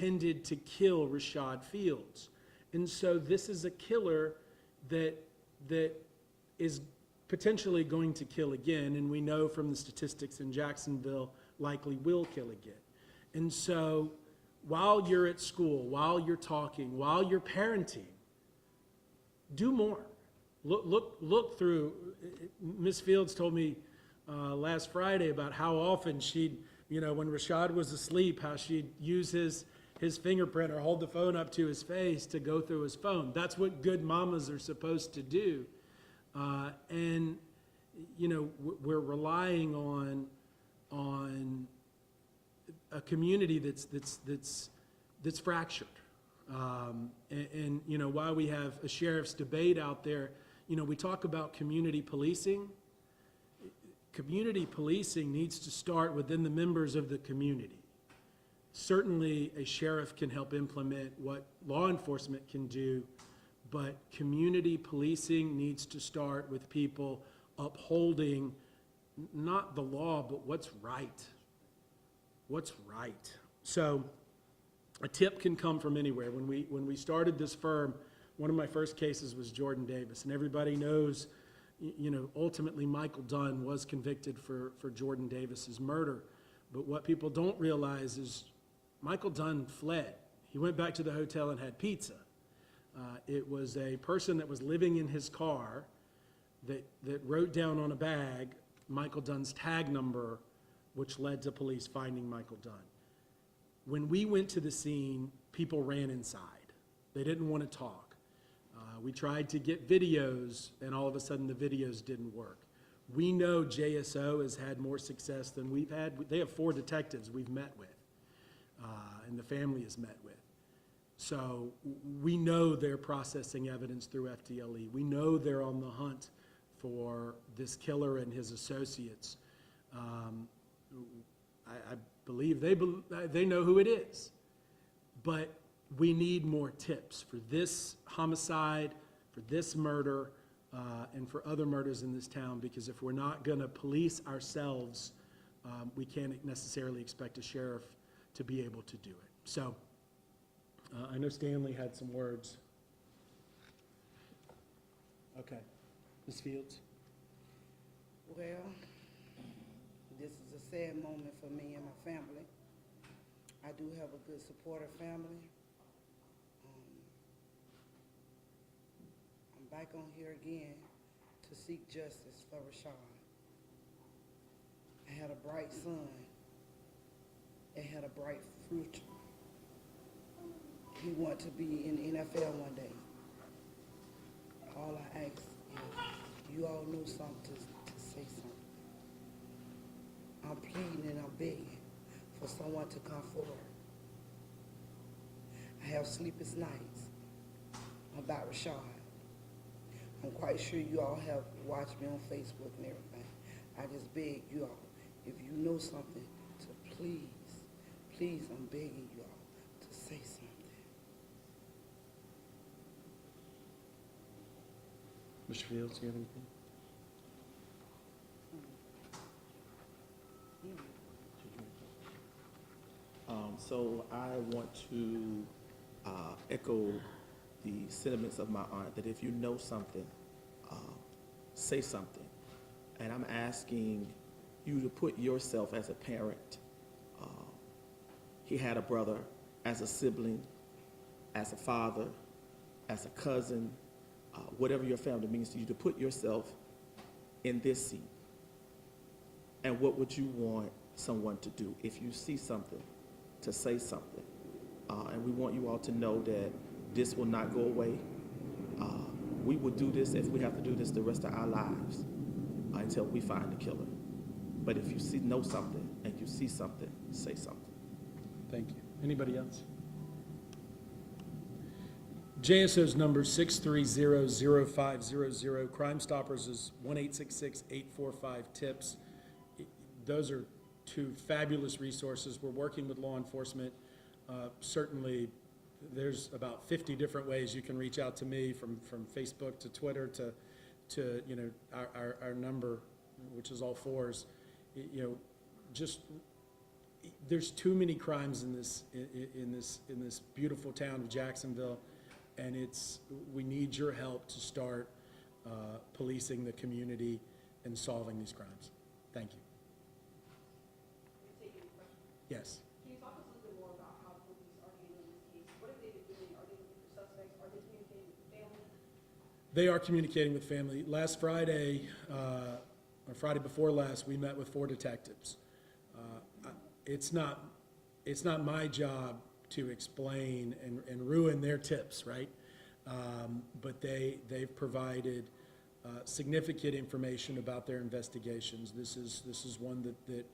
intended to kill Rashaud Fields. And so this is a killer that is potentially going to kill again, and we know from the statistics in Jacksonville likely will kill again. And so while you're at school, while you're talking, while you're parenting, do more. Look through. Miss Fields told me last Friday about how often she'd, when Rashad was asleep, how she'd use his fingerprint or hold the phone up to his face to go through his phone. That's what good mamas are supposed to do. And we're relying on a community that's fractured. And while we have a sheriff's debate out there, we talk about community policing. Community policing needs to start within the members of the community. Certainly, a sheriff can help implement what law enforcement can do, but community policing needs to start with people upholding not the law, but what's right. What's right. So a tip can come from anywhere. When we started this firm, one of my first cases was Jordan Davis, and everybody knows, ultimately Michael Dunn was convicted for Jordan Davis's murder. But what people don't realize is Michael Dunn fled. He went back to the hotel and had pizza. It was a person that was living in his car that wrote down on a bag Michael Dunn's tag number, which led to police finding Michael Dunn. When we went to the scene, people ran inside. They didn't want to talk. We tried to get videos, and all of a sudden the videos didn't work. We know JSO has had more success than we've had. They have 4 detectives we've met with, and the family has met with. So we know they're processing evidence through FTLE. We know they're on the hunt for this killer and his associates. I believe they know who it is. But we need more tips for this homicide, for this murder, and for other murders in this town, because if we're not going to police ourselves, we can't necessarily expect a sheriff to be able to do it. So I know Stanley had some words. Okay. Ms. Fields? Well, this is a sad moment for me and my family. I do have a good supportive family. I'm back on here again to seek justice for Rashad. I had a bright son. It had a bright future. He wanted to be in the NFL one day. All I ask is, you all know something to say something. I'm pleading and I'm begging for someone to come forward. I have sleepless nights about Rashad. I'm quite sure you all have watched me on Facebook and everything. I just beg you all, if you know something, to please, I'm begging you all to say something. Mr. Fields, do you have anything? So I want to echo the sentiments of my aunt that if you know something, say something. And I'm asking you to put yourself as a parent. He had a brother, as a sibling, as a father, as a cousin, whatever your family means to you, to put yourself in this seat. And what would you want someone to do if you see something, to say something? And we want you all to know that this will not go away. We will do this if we have to do this the rest of our lives until we find the killer. But if you know something and you see something, say something. Thank you. Anybody else? JSO's number 630-0500. Crime Stoppers is 1-866-845-TIPS. Those are 2 fabulous resources. We're working with law enforcement. Certainly, there's about 50 different ways you can reach out to me, from Facebook to Twitter to our number, which is all 4s. Just there's too many crimes in this beautiful town of Jacksonville, and we need your help to start policing the community and solving these crimes. Thank you. Yes. Can you talk us a little bit more about how police are handling this case? What have they been doing? Are they looking for suspects? Are they communicating with family? They are communicating with family. Last Friday, or Friday before last, we met with 4 detectives. It's not my job to explain and ruin their tips, right? But they've provided significant information about their investigations. This is one that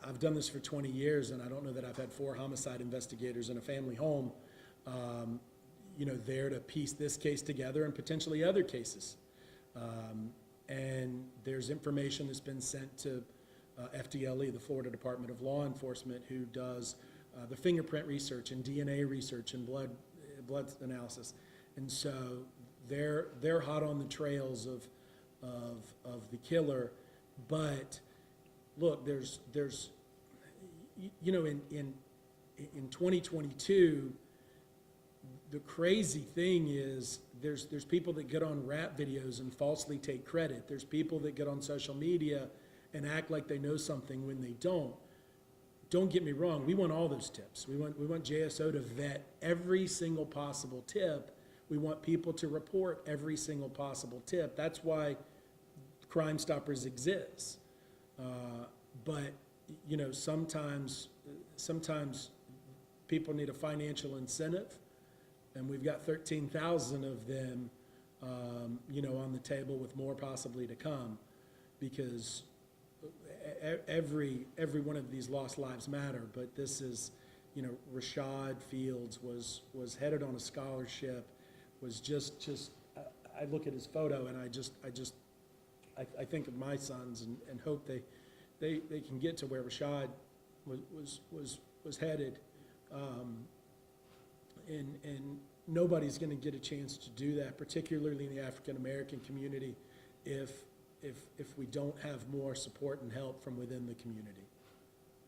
I've done this for 20 years, and I don't know that I've had 4 homicide investigators in a family home, there to piece this case together and potentially other cases. And there's information that's been sent to FDLE, the Florida Department of Law Enforcement, who does the fingerprint research and DNA research and blood analysis. And so they're hot on the trails of the killer. But look, there's in 2022, the crazy thing is there's people that get on rap videos and falsely take credit. There's people that get on social media and act like they know something when they don't. Don't get me wrong, we want all those tips. We want JSO to vet every single possible tip. We want people to report every single possible tip. That's why Crime Stoppers exists. But sometimes people need a financial incentive, and we've got 13,000 of them, on the table with more possibly to come, because every one of these lost lives matter. But this is, Rashaud Fields was headed on a scholarship, was just I look at his photo and I think of my sons and hope they can get to where Rashad was headed, and nobody's going to get a chance to do that, particularly in the African American community, if we don't have more support and help from within the community.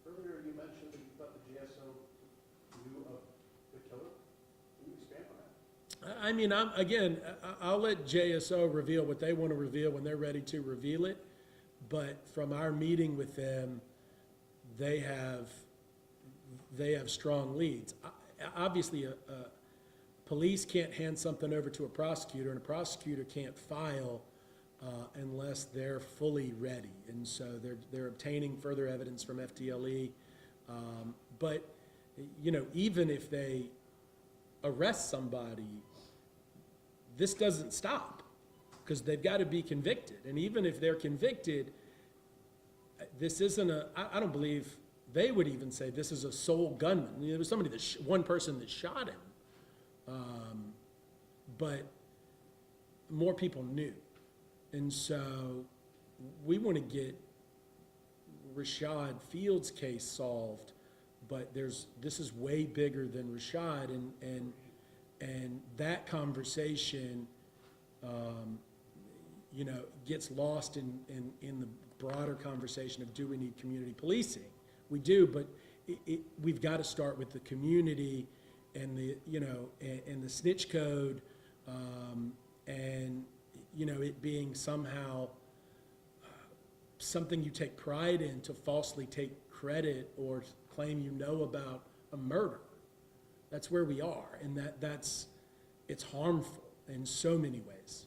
Earlier you mentioned that you thought the GSO knew of the killer. Can you expand on that? I'll let JSO reveal what they want to reveal when they're ready to reveal it. But from our meeting with them, they have strong leads. Obviously, police can't hand something over to a prosecutor, and a prosecutor can't file unless they're fully ready. And so they're obtaining further evidence from FDLE. But even if they arrest somebody, this doesn't stop, because they've got to be convicted. And even if they're convicted, this isn't I don't believe they would even say this is a sole gunman. There was somebody one person that shot him, but more people knew. And so we want to get Rashaud Field's case solved, but this is way bigger than Rashad, and that conversation, gets lost in the broader conversation of, do we need community policing? We do, but we've got to start with the community and and the snitch code, and it being somehow something you take pride in to falsely take credit or claim about a murder. That's where we are, and it's harmful in so many ways.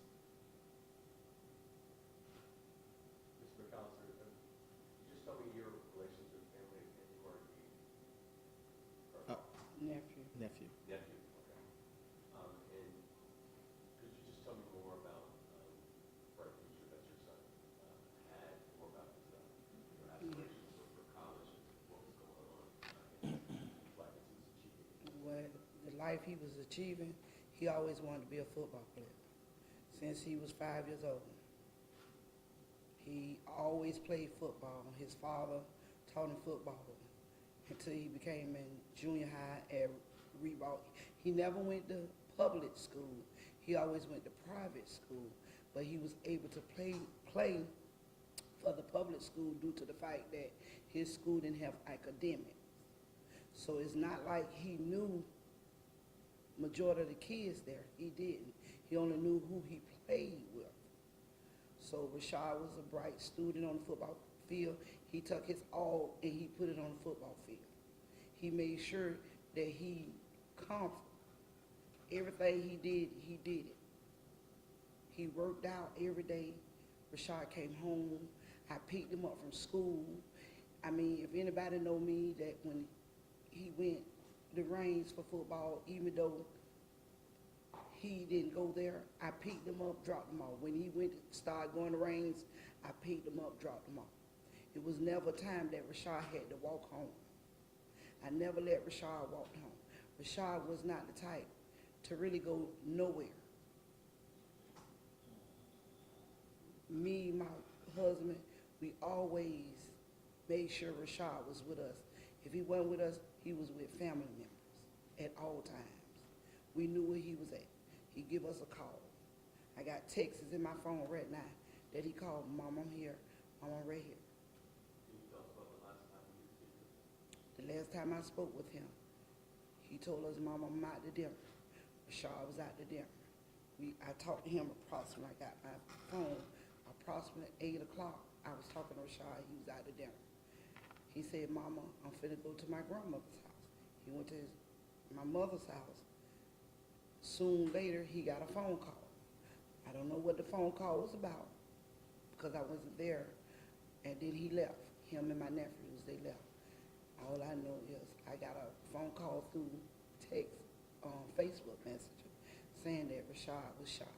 Mr. McAllister, just tell me your relations with family and you are Nephew. Nephew. nephew. Okay. And could you just tell me more about for a future that your son had, more about his your aspirations for college and what was going on in life as he was achieving? What the life he was achieving, he always wanted to be a football player since he was 5 years old. He always played football. His father taught him football until he became in junior high at Reebok. He never went to public school. He always went to private school, but he was able to play for the public school due to the fact that his school didn't have academics. So it's not like he knew majority of the kids there. He didn't. He only knew who he played with. So Rashad was a bright student on the football field. He took his all and he put it on the football field. He made sure that he comfort. Everything he did it. He worked out every day. Rashad came home. I picked him up from school. I mean, if anybody know me, that when he went the reins for football, even though he didn't go there, I picked him up, dropped him off. When he went to start going to reins, I picked him up, dropped him off. It was never a time that Rashad had to walk home. I never let Rashad walk home. Rashad was not the type to really go nowhere. Me, my husband, we always made sure Rashad was with us. If he wasn't with us, he was with family members at all times. We knew where he was at. He give us a call. I got texts in my phone right now that he called, Mom, I'm here. Mom, I'm right here. Can you tell us about the last time you did this? The last time I spoke with him, he told us, Mom, I'm out to dinner. Rashad was out to dinner. I talked to him approximately, I got my phone, approximately 8 o'clock. I was talking to Rashad, he was out to dinner. He said, Mama, I'm finna go to my grandmother's house. He went to my mother's house. Soon later, he got a phone call. I don't know what the phone call was about because I wasn't there. And then he left. Him and my nephews, they left. All I know is I got a phone call through text, Facebook messenger saying that Rashad was shot.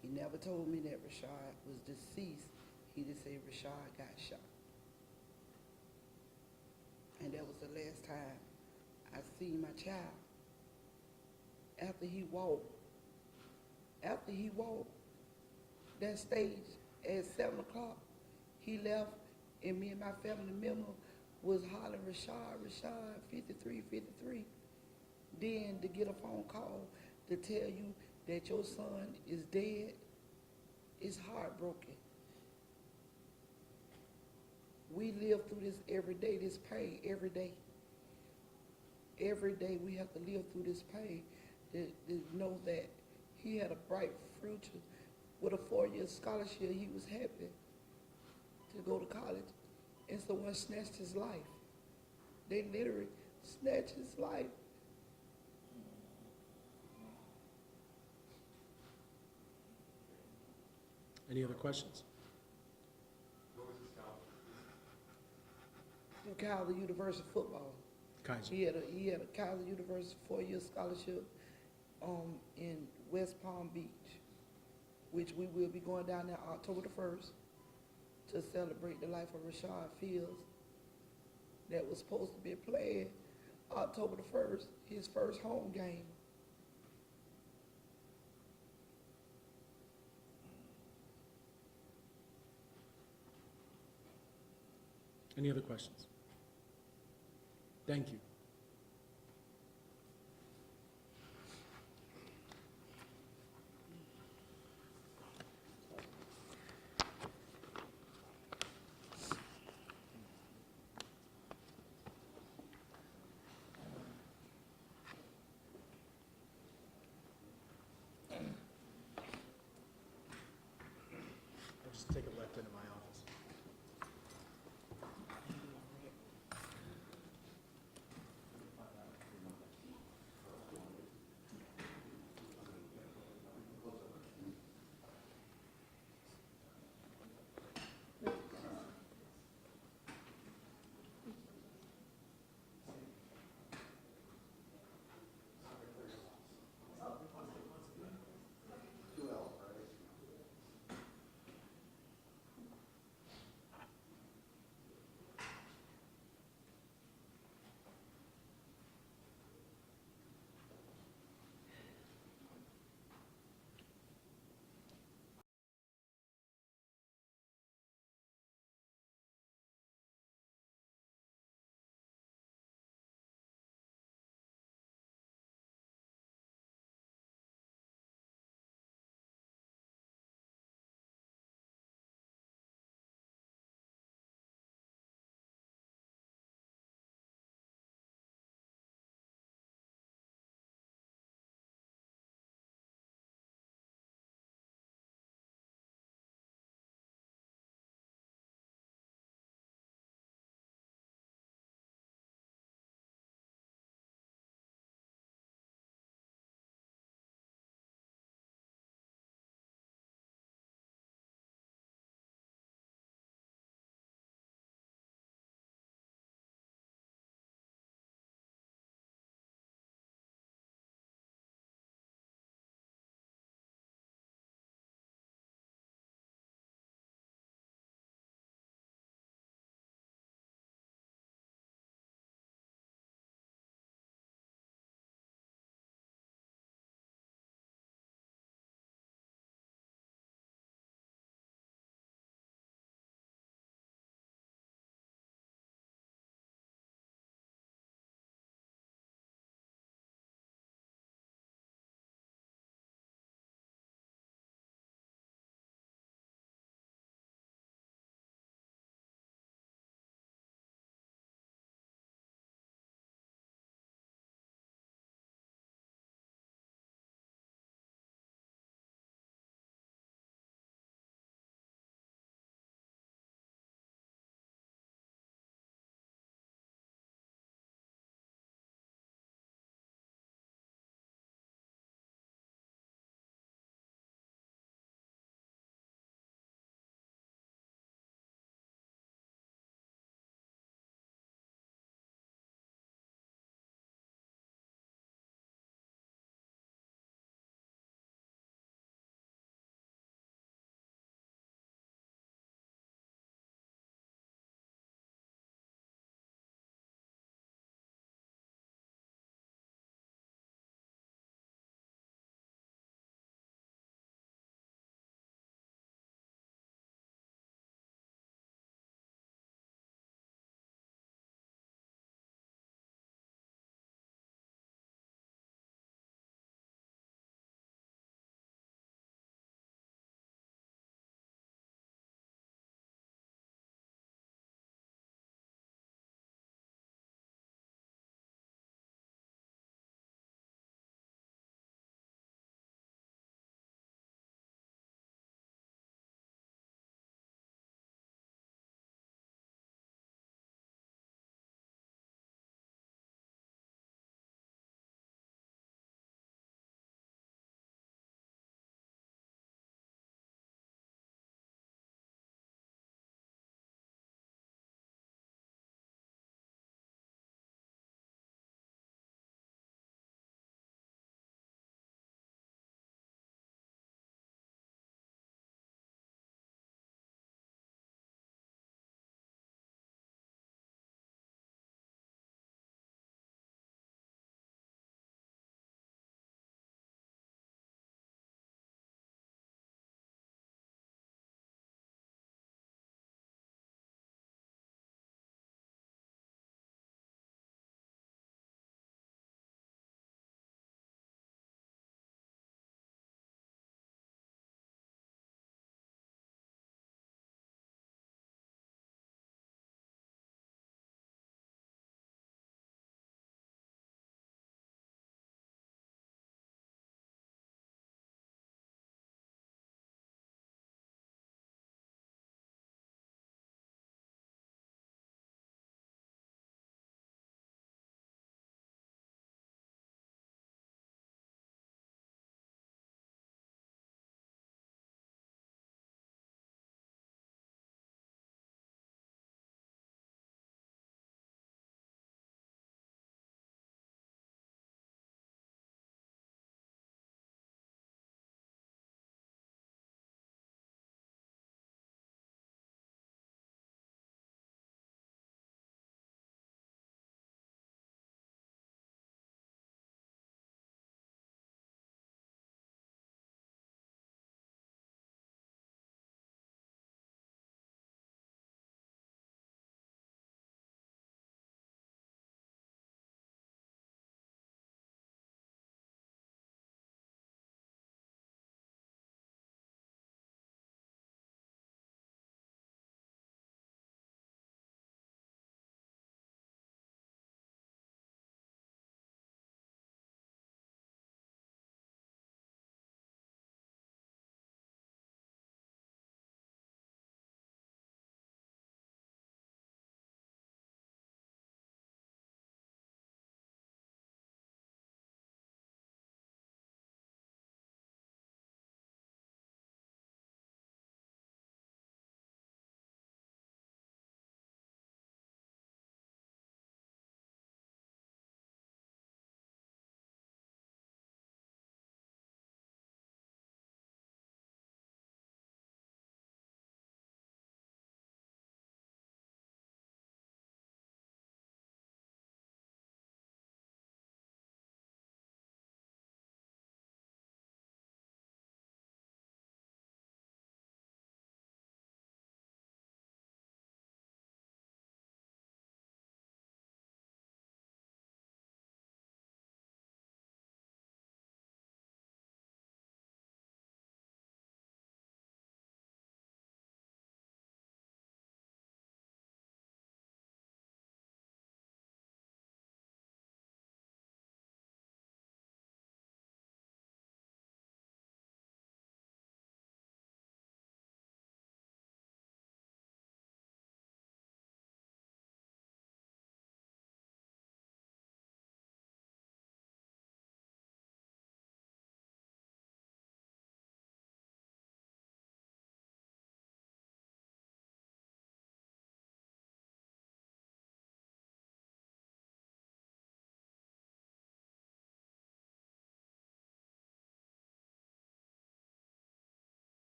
He never told me that Rashad was deceased. He just said Rashad got shot. And that was the last time I seen my child. After he walked that stage at 7 o'clock, he left, and me and my family member was hollering, Rashad, 53, 53. Then to get a phone call to tell you that your son is dead, it's heartbroken. We live through this every day, this pain, every day. Every day we have to live through this pain to know that he had a bright future with a 4-year scholarship. He was happy to go to college, and someone snatched his life. They literally snatched his life. Any other questions? What was his scholarship? Through Kaiser University football. Kaiser. He had a Kaiser University 4-year scholarship in West Palm Beach, which we will be going down there October the 1st to celebrate the life of Rashaud Field that was supposed to be playing October the 1st, his first home game. Any other questions? Thank you.